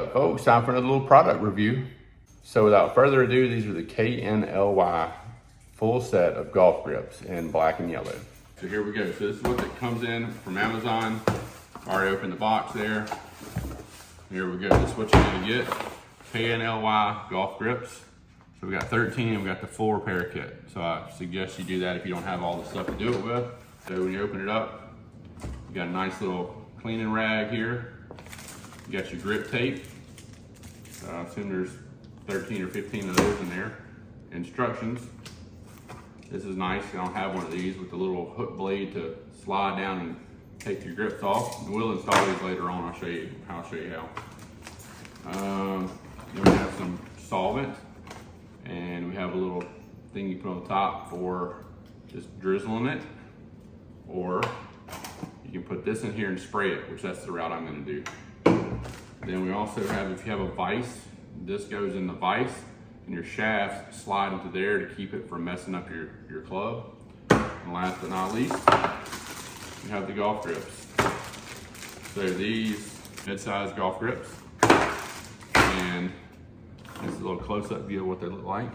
up, folks? Time for another little product review. So without further ado, these are the KNLY full set of golf grips in black and yellow. So here we go. So this is what it comes in from Amazon. Already opened the box there. Here we go. This is what you're gonna get. KNLY golf grips. So we got 13 and we got the full repair kit. So I suggest you do that if you don't have all the stuff to do it with. So when you open it up, you got a nice little cleaning rag here. You got your grip tape. I assume there's 13 or 15 of those in there. Instructions. This is nice. I don't have one of these with the little hook blade to slide down and take your grips off. We'll install these later on. I'll show you how. Then we have some solvent, and we have a little thing you put on the top for just drizzling it, or you can put this in here and spray it, which that's the route I'm going to do. Then we also have, if you have a vise, this goes in the vise, and your shafts slide into there to keep it from messing up your club. And last but not least, you have the golf grips. So these mid-sized golf grips, and this is a little close-up view of what they look like.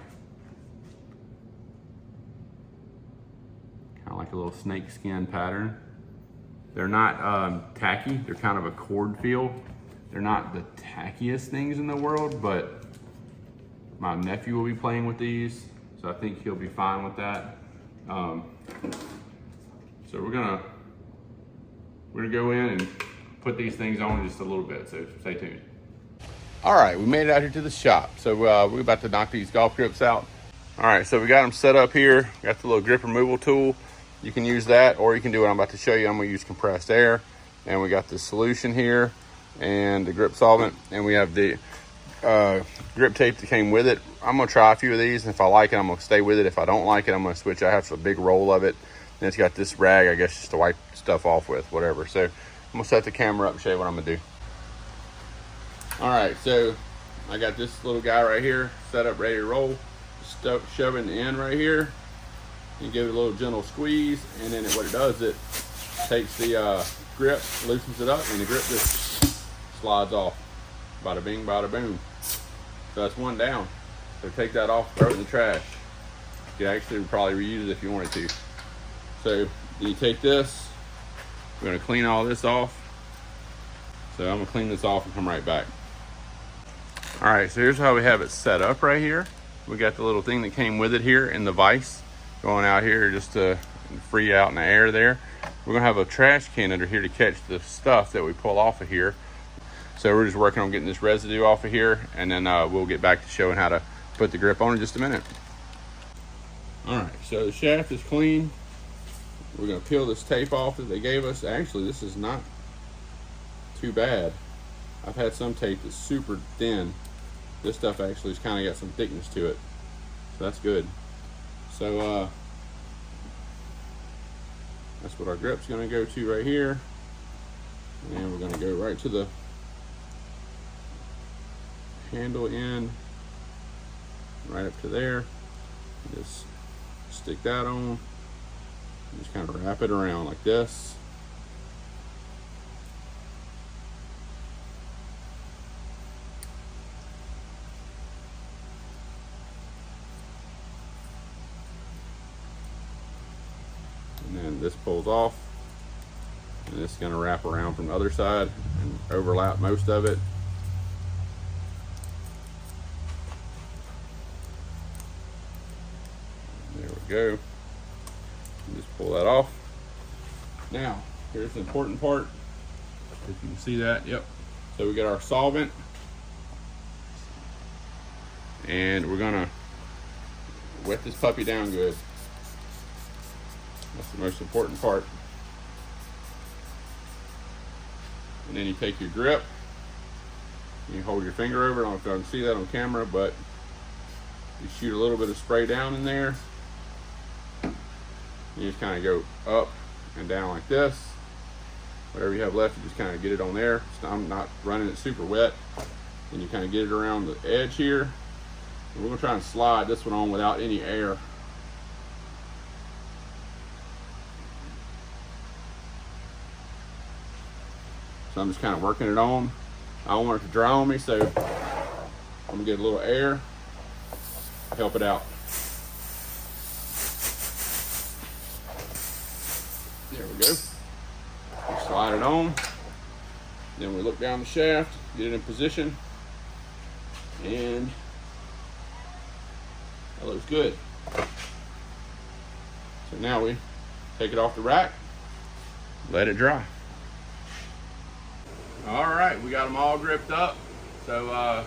Kind of like a little snake skin pattern. They're not tacky, they're kind of a cord feel. They're not the tackiest things in the world, but my nephew will be playing with these, so I think he'll be fine with that. So we're gonna go in and put these things on in just a little bit, so stay tuned. All right, we made it out here to the shop. So we're about to knock these golf grips out. All right, so we got them set up here. Got the little grip removal tool. You can use that, or you can do what I'm about to show you. I'm gonna use compressed air. And we got the solution here and the grip solvent, and we have the grip tape that came with it. I'm gonna try a few of these, and if I like it, I'm gonna stay with it. If I don't like it, I'm gonna switch. I have a big roll of it, and it's got this rag, I guess, just to wipe stuff off with, whatever. So I'm gonna set the camera up and show you what I'm gonna do. All right, so I got this little guy right here set up, ready to roll. Shove it in the end right here, and give it a little gentle squeeze, and then what it does, it takes the grip, loosens it up, and the grip just slides off. Bada bing, bada boom. So that's one down. So take that off, throw it in the trash. You can actually probably reuse it if you wanted to. So you take this, we're gonna clean all this off. So I'm gonna clean this off and come right back. All right, so here's how we have it set up right here. We got the little thing that came with it here in the vise going out here just to free out in the air there. We're gonna have a trash can under here to catch the stuff that we pull off of here. So we're just working on getting this residue off of here, and then we'll get back to showing how to put the grip on in just a minute. All right, so the shaft is clean. We're gonna peel this tape off that they gave us. Actually, this is not too bad. I've had some tape that's super thin. This stuff actually has kind of got some thickness to it, so that's good. So that's what our grip's gonna go to right here, and we're gonna go right to the handle end, right up to there. Just stick that on, just kind of wrap it around like this. And then this pulls off, and it's going to wrap around from the other side and overlap most of it. There we go. And just pull that off. Now, here's the important part. If you can see that, yep. So we got our solvent, and we're gonna wet this puppy down good. That's the most important part. And then you take your grip, and you hold your finger over it. I don't know if you can see that on camera, but you shoot a little bit of spray down in there. You just kind of go up and down like this. Whatever you have left, you just kind of get it on there. I'm not running it super wet. And you kind of get it around the edge here. And we're gonna try and slide this one on without any air. So I'm just kind of working it on. I don't want it to dry on me, so I'm gonna get a little air, help it out. There we go. We slide it on. Then we look down the shaft, get it in position, and that looks good. So now we take it off the rack, let it dry. All right, we got them all gripped up. So I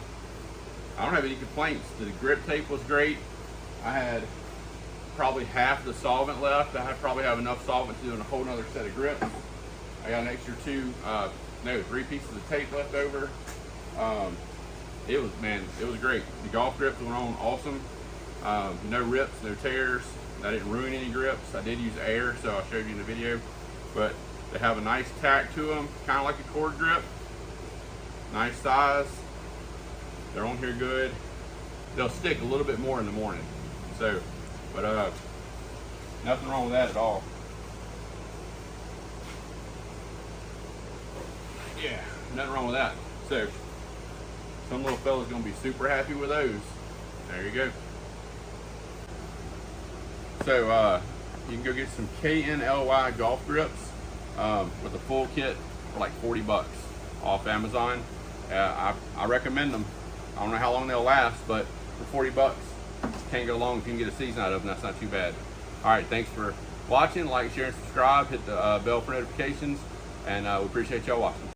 don't have any complaints. The grip tape was great. I had probably half the solvent left. I probably have enough solvent to do a whole nother set of grips. I got an extra 3 pieces of tape left over. It was great. The golf grips went on awesome. No rips, no tears. I didn't ruin any grips. I did use air, so I showed you in the video. But they have a nice tack to them, kind of like a cord grip. Nice size. They're on here good. They'll stick a little bit more in the morning. So, but nothing wrong with that at all. Yeah, nothing wrong with that. So, some little fella's gonna be super happy with those. There you go. So, you can go get some KNLY golf grips with a full kit for like 40 bucks off Amazon. I recommend them. I don't know how long they'll last, but for 40 bucks, can't go long if you can get a season out of them. That's not too bad. All right, thanks for watching. Like, share, and subscribe. Hit the bell for notifications, and we appreciate y'all watching.